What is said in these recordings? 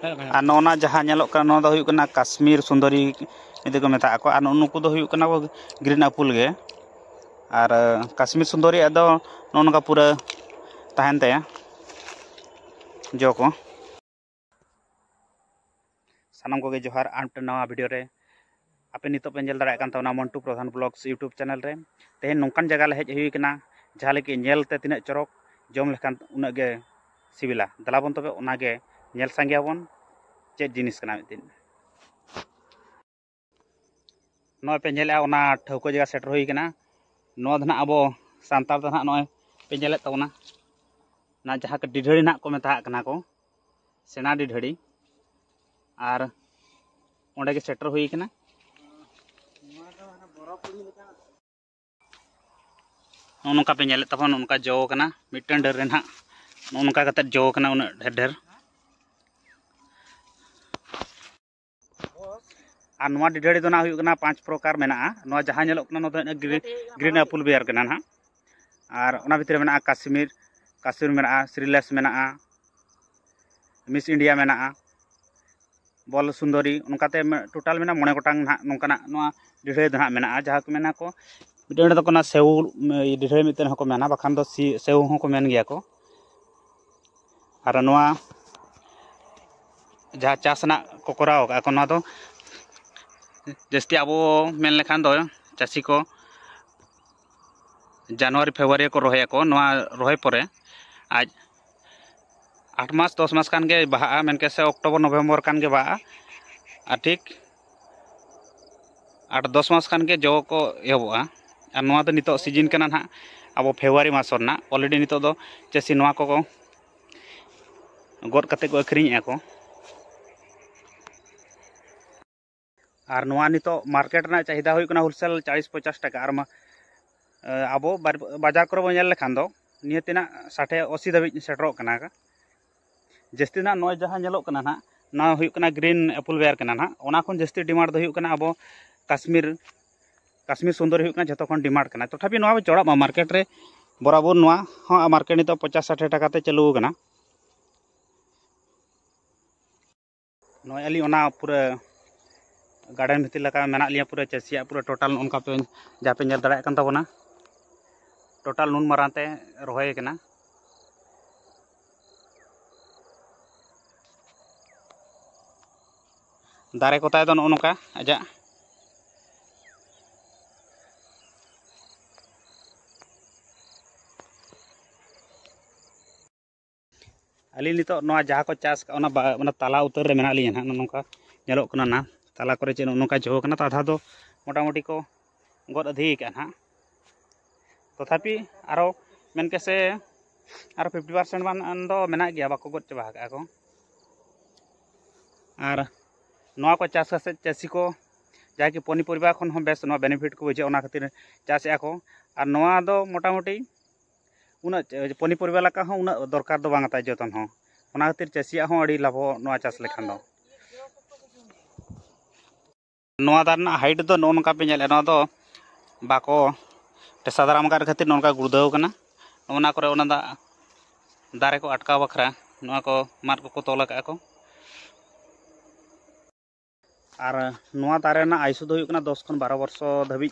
আর নona jahan nyelok kana no do huyuk kana Kashmir Sundari itu ko meta ko ar nuku do huyuk kana green apple ge ar Kashmir Sundari ado nonka pura tahen taya jo ko sanam ko ge johar amte nawa video re ape nito pe nyel dara kan tawna Montu Pradhan Vlogs YouTube channel re tehen nongkan jaga le hej huy kana jaha leki nyel te tinak chorok jom lekhan una ge sibila dalabon tobe ona ge nyel sangiabon check जिनिस कना मिदिन no पे नेले ओना ठौको जगह shutter होई कना no धना अबो सांतार धना नो पे नेले तवना ना जहा के डिढड़ी ना को मेता कना को सेना डिढड़ी आर ओंडे के सेटर होई कना नोनका पे नेले तबन उनका जो कना मिटन डर रे ना नोनका कते जो कना उन ढेर ढेर और नवा डिढड़ी दो ना हुई कना 5 प्रकार मेना नवा जहां नेलोक कना नो ग्रीन एप्पल बेयर कना ना और ओना भितर मेना काश्मीर मेना श्रीलेस मेना मिस इंडिया मेना बॉल सुंदरी उनकाते टोटल मेना 9 गोटांग ना नोंकाना नवा डिढड़ी दो ना मेना जहां को मेना को मिटन दो कना सेव डिढड़ी मिटन हको मेना बखान दो सेव हको मेन गया को और नवा जहां चास ना को कराओ का कोना दो जस्ती अब मेन लेखान दो चासी को जनवरी फेब्रुआरी को रोहे को नवा रोहे परे आज 8 मास 10 मास कान के बाहा मेन के से अक्टोबर नवंबर कान के बाहा आ ठीक 8-10 मास कान के जो को एहबोआ आ नवा तो नितो सीजन कना ना अब फेब्रुआरी मास ना ऑलरेडी नितो दो चासी नवा को गोद कते को अखरिñ को और नवा नितो मार्केट ना चाहिदा हुई कना होलसेल 40-50 टका और अब बाजार को नेल लेखान दो नियतिना 60-80 धाबी सेटरो कना का जस्ती ना नय जहां नेलोक कना ना ना हुई कना ग्रीन एप्पल बेयर कना ना ओना खन जस्ती डिमांड दो हुई कना अब काश्मीर सुंदर हुई कना जतो खन डिमांड कना तथापि नवा जोड़ा मार्केट रे बराबर नवा हां मार्केट नितो 50-60 टका ते चालू कना नय अली ओना पूरा गार्डन भितर लगा मेना लिया पूरा चासिया पूरा टोटल उनका पे जहाँ पे नेल दड़ा कन तबना टोटल नुन माराते रोहे कना दारे कोताय दो नोका आजा अली नितो नवा जहाँ को चास ओना ताला उतर रे मेना लिया ना नोका नेलोक कना ना ताला करे चे नोका जो कना आधा दो मोटामुटी को गद अधि का ना तथापि आरो मेन के से आरो 50% मान दो मेना गया बाको गद चबा का को आर नवा को चास से चासी को जाय कि पनी परिबा खन हम बेस नवा बेनिफिट को बुझे ओना खातिर चास या को आर नवा दो मोटामुटी उना पनी परिबा लका हो उना दरकार दो बांगा ताय जतन हो ओना खातिर चासिया हो अड़ी लाभ नवा चास लेखान दो नवा दारना हाइट दो नोनका पे नेले नवा दो बाको टेसा दाराम कार खातिर नोनका गुड़दाव कना ओना करे ओना दा दारे को अटकाव बखरा नवा को मार को तोल का को और नवा दारे ना आयुष दो हुई कना 10 खन 12 वर्ष धाबी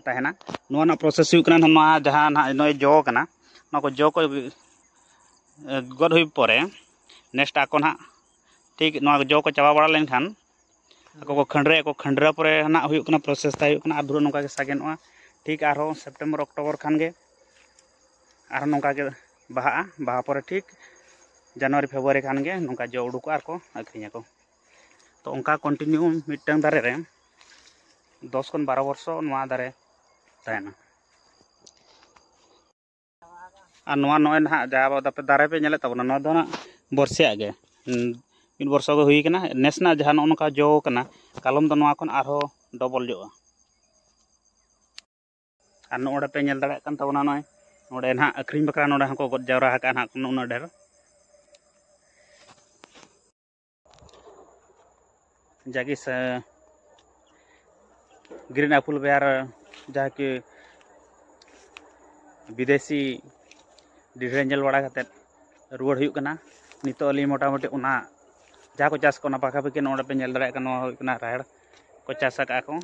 ताहेना नवा ना प्रोसेस हुई कना नवा जहां ना नय जो कना ना को जो को गद हुई परे नेक्स्ट आको ना ठीक नवा जो को चाबा बड़ा लेन खान को खंडरा परे ना हुई कना प्रोसेस ता हुई कना आधुरा नोका के सागेनवा ठीक आरो सेप्टेम्बर अक्टोबर खान के आरो नोका के बाहा परे ठीक जनवरी फेब्रुआरी खान के नोका जो उडुको आर को अखरिña को तो उनका कंटिन्यू मिटन दारे रे 10 खन 12 वर्ष नवा दारे तायना आ नवा नय ना जा दापे दारे पे नेले तबना न दो ना बरसे आगे 1 वर्ष को हुई कना नेसना जहां नोका जो कना कालम दो नवा खन आरो डबल जोआ और नोडे पे नेल दाड़े कन तबना नय नोडे ना अखरिñ बकरा नोडे हको गद जावरा हका ना उना ढेर जागी से ग्रीन एप्पल बेयर जहाँ कि विदेशी डिढड़ी नेल बड़ा कते रुवाड़ हुई कना नितो अली मोटामुटी उना जहाँ को चाष को पाखा पाखी नोड़े पे नेल दाड़े राहेड़ को चाष का को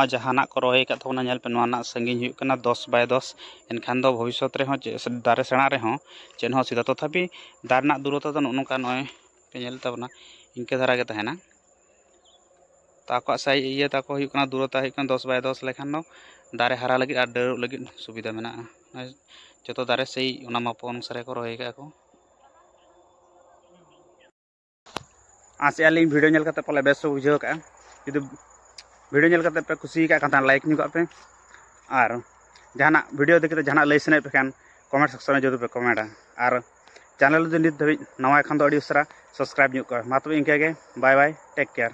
जहाँ को रोहे नेल पे संगी 10 बाय 10 एनखान भविष्य दारे सेणा रहे चेन सीधा तथापि दारे दूरता नौका नए पे नेल तबना इनके धारा के तहना तो साइज ये दूरता 10 बाय 10 लेखान दारे हारा लगे और डर लगे सुविधा मेना जो दारे से माप अनुसार को रोहे को आसे आलिंग वीडियो नेल करते पले बेस बुझे का जुदी वीडियो नेल करते पे खुशी का लाइक नुका पे और जहां वीडियो देखते जहां लय सने पे खान कमेंट सेक्शन में जो पे कमेंटा और चैनल जो नित धाबी नवा खान दो अड़ी उसरा सब्सक्राइब नुका मा तबे इनके बाय बाय टेक केयर।